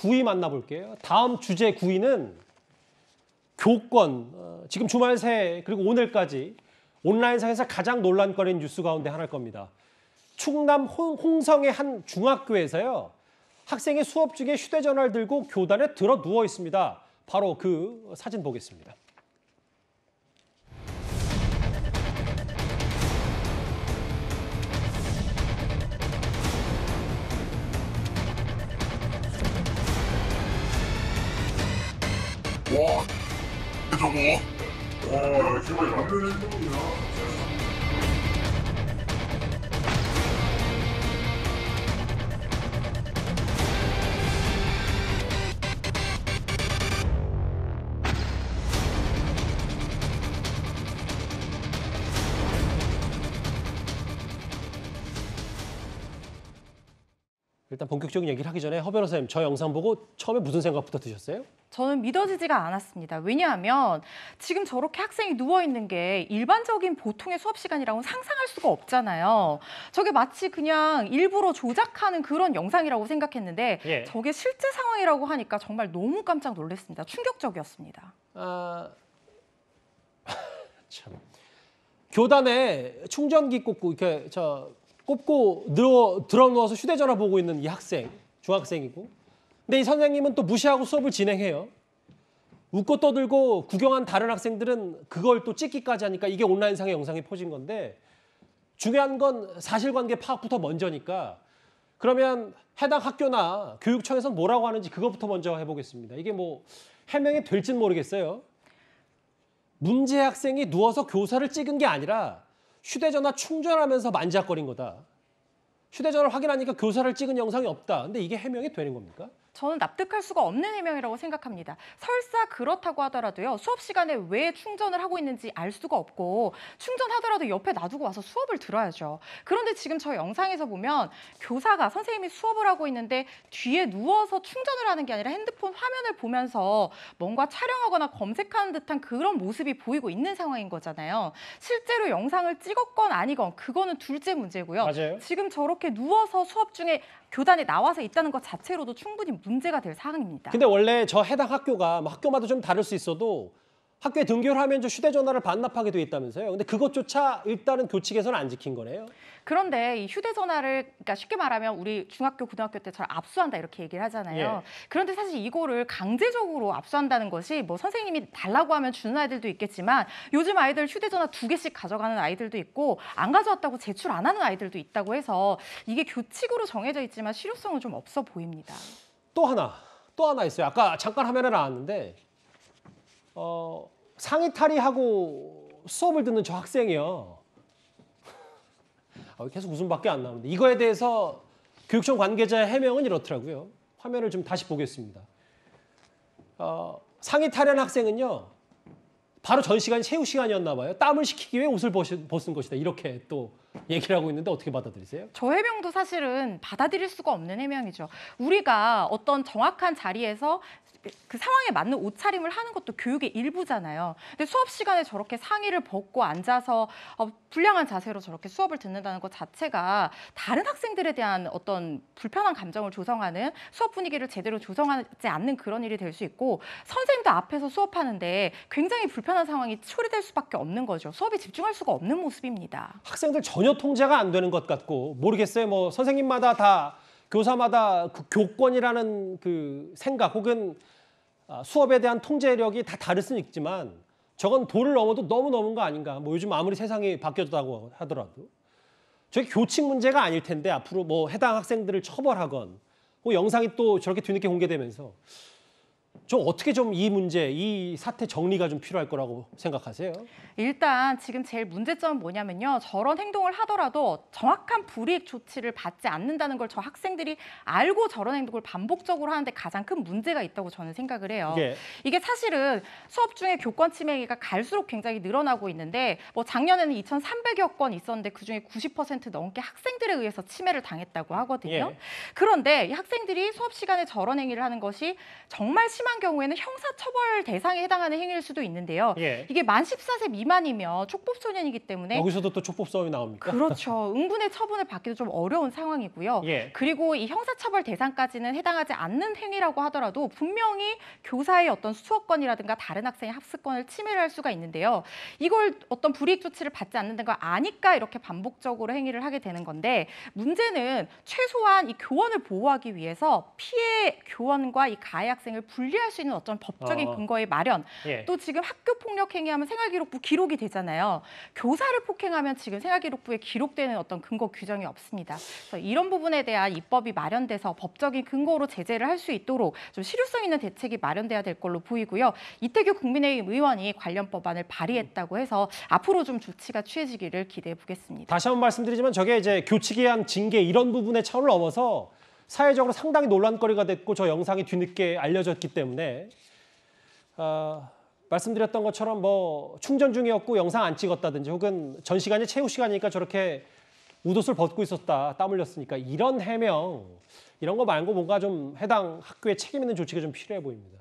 9위 만나볼게요. 다음 주제 9위는 교권. 지금 주말 새 그리고 오늘까지 온라인상에서 가장 논란거리인 뉴스 가운데 하나일 겁니다. 충남 홍성의 한 중학교에서요. 학생이 수업 중에 휴대전화를 들고 교단에 들어 누워 있습니다. 바로 그 사진 보겠습니다. 와, 저거. 와, 정말 남편의 행동이야. 일단 본격적인 얘기를 하기 전에 허 변호사님, 저 영상 보고 처음에 무슨 생각부터 드셨어요? 저는 믿어지지가 않았습니다. 왜냐하면 지금 저렇게 학생이 누워있는 게 일반적인 보통의 수업 시간이라고는 상상할 수가 없잖아요. 저게 마치 그냥 일부러 조작하는 그런 영상이라고 생각했는데 예. 저게 실제 상황이라고 하니까 정말 너무 깜짝 놀랐습니다. 충격적이었습니다. 참. 교단에 충전기 꽂고 이렇게 꼽고 들어 누워서 휴대전화 보고 있는 이 학생, 중학생이고. 근데 이 선생님은 또 무시하고 수업을 진행해요. 웃고 떠들고 구경한 다른 학생들은 그걸 또 찍기까지 하니까 이게 온라인상의 영상이 퍼진 건데 중요한 건 사실관계 파악부터 먼저니까 그러면 해당 학교나 교육청에서는 뭐라고 하는지 그것부터 먼저 해보겠습니다. 이게 뭐 해명이 될지는 모르겠어요. 문제 학생이 누워서 교사를 찍은 게 아니라 휴대전화 충전하면서 만지작거린 거다. 휴대전화를 확인하니까 교사를 찍은 영상이 없다. 근데 이게 해명이 되는 겁니까? 저는 납득할 수가 없는 해명이라고 생각합니다. 설사 그렇다고 하더라도요. 수업 시간에 왜 충전을 하고 있는지 알 수가 없고 충전하더라도 옆에 놔두고 와서 수업을 들어야죠. 그런데 지금 저 영상에서 보면 교사가 선생님이 수업을 하고 있는데 뒤에 누워서 충전을 하는 게 아니라 핸드폰 화면을 보면서 뭔가 촬영하거나 검색하는 듯한 그런 모습이 보이고 있는 상황인 거잖아요. 실제로 영상을 찍었건 아니건 그거는 둘째 문제고요. 맞아요. 지금 저렇게 누워서 수업 중에 교단에 나와서 있다는 것 자체로도 충분히 문제가 될 사항입니다. 근데 원래 저 해당 학교가 뭐 학교마다 좀 다를 수 있어도 학교에 등교를 하면 저 휴대전화를 반납하게 돼 있다면서요. 근데 그것조차 일단은 교칙에서는 안 지킨 거네요. 그런데 이 휴대전화를 그러니까 쉽게 말하면 우리 중학교, 고등학교 때처럼 압수한다 이렇게 얘기를 하잖아요. 예. 그런데 사실 이거를 강제적으로 압수한다는 것이 뭐 선생님이 달라고 하면 주는 아이들도 있겠지만 요즘 아이들 휴대전화 2개씩 가져가는 아이들도 있고 안 가져왔다고 제출 안 하는 아이들도 있다고 해서 이게 교칙으로 정해져 있지만 실효성은 좀 없어 보입니다. 또 하나 있어요. 아까 잠깐 화면에 나왔는데 상의 탈의하고 수업을 듣는 저 학생이요. 계속 웃음밖에 안 나오는데 이거에 대해서 교육청 관계자의 해명은 이렇더라고요. 화면을 좀 다시 보겠습니다. 상의 탈의한 학생은요. 바로 전 시간이 체육 시간이었나 봐요. 땀을 식히기 위해 옷을 벗은 것이다. 이렇게 또 얘기를 하고 있는데 어떻게 받아들이세요? 저 해명도 사실은 받아들일 수가 없는 해명이죠. 우리가 어떤 정확한 자리에서 그 상황에 맞는 옷차림을 하는 것도 교육의 일부잖아요. 근데 수업 시간에 저렇게 상의를 벗고 앉아서 불량한 자세로 저렇게 수업을 듣는다는 것 자체가 다른 학생들에 대한 어떤 불편한 감정을 조성하는 수업 분위기를 제대로 조성하지 않는 그런 일이 될 수 있고 선생님도 앞에서 수업하는데 굉장히 불편한 상황이 초래될 수밖에 없는 거죠. 수업에 집중할 수가 없는 모습입니다. 학생들 전혀 통제가 안 되는 것 같고 모르겠어요. 뭐 선생님마다 다 교사마다 그 교권이라는 그 생각 혹은 수업에 대한 통제력이 다 다를 수는 있지만 저건 도를 넘어도 너무 넘은 거 아닌가. 뭐 요즘 아무리 세상이 바뀌었다고 하더라도 저게 교칙 문제가 아닐 텐데 앞으로 뭐 해당 학생들을 처벌하건 뭐 영상이 또 저렇게 뒤늦게 공개되면서 좀 어떻게 좀 이 문제, 이 사태 정리가 좀 필요할 거라고 생각하세요? 일단 지금 제일 문제점은 뭐냐면요. 저런 행동을 하더라도 정확한 불이익 조치를 받지 않는다는 걸 저 학생들이 알고 저런 행동을 반복적으로 하는데 가장 큰 문제가 있다고 저는 생각을 해요. 예. 이게 사실은 수업 중에 교권 침해가 갈수록 굉장히 늘어나고 있는데 뭐 작년에는 2,300여 건 있었는데 그중에 90% 넘게 학생들에 의해서 침해를 당했다고 하거든요. 예. 그런데 이 학생들이 수업 시간에 저런 행위를 하는 것이 정말 심한 심한 경우에는 형사처벌 대상에 해당하는 행위일 수도 있는데요. 예. 이게 만 14세 미만이면 촉법소년이기 때문에 여기서도 또 촉법 싸움이 나옵니까? 그렇죠. 응분의 처분을 받기도 좀 어려운 상황이고요. 예. 그리고 이 형사처벌 대상까지는 해당하지 않는 행위라고 하더라도 분명히 교사의 어떤 수업권이라든가 다른 학생의 학습권을 침해를 할 수가 있는데요. 이걸 어떤 불이익 조치를 받지 않는다는 걸 아니까 이렇게 반복적으로 행위를 하게 되는 건데 문제는 최소한 이 교원을 보호하기 위해서 피해 교원과 이 가해 학생을 분리할 수 있는 어떤 법적인 근거의 마련 예. 또 지금 학교 폭력 행위하면 생활기록부 기록이 되잖아요. 교사를 폭행하면 지금 생활기록부에 기록되는 어떤 근거 규정이 없습니다. 그래서 이런 부분에 대한 입법이 마련돼서 법적인 근거로 제재를 할 수 있도록 좀 실효성 있는 대책이 마련돼야 될 걸로 보이고요. 이태규 국민의힘 의원이 관련 법안을 발의했다고 해서 앞으로 좀 조치가 취해지기를 기대해 보겠습니다. 다시 한번 말씀드리지만 저게 이제 교칙에 의한 징계 이런 부분의 차원을 넘어서 사회적으로 상당히 논란거리가 됐고 저 영상이 뒤늦게 알려졌기 때문에 말씀드렸던 것처럼 뭐 충전 중이었고 영상 안 찍었다든지 혹은 전 시간이 체육 시간이니까 저렇게 웃옷을 벗고 있었다, 땀 흘렸으니까 이런 해명 이런 거 말고 뭔가 좀 해당 학교에 책임 있는 조치가 좀 필요해 보입니다.